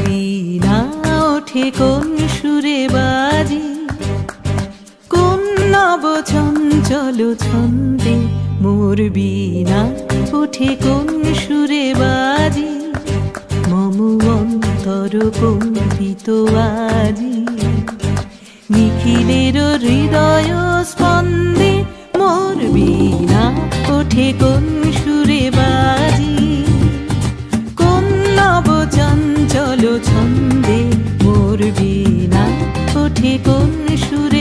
বীণা ওঠে কোন সুরে বাজি, কোন নব চঞ্চল ছন্দে মোর বীণা ওঠে কোন সুরে বাজি। মম অন্তর কম্পিত আজি, নিখিলের হৃদয় স্পন্দে মোর বীণা ওঠে কোন সুরে বাজি। কোন নব চঞ্চল ছন্দে মোর বীণা ওঠে কোন সুরে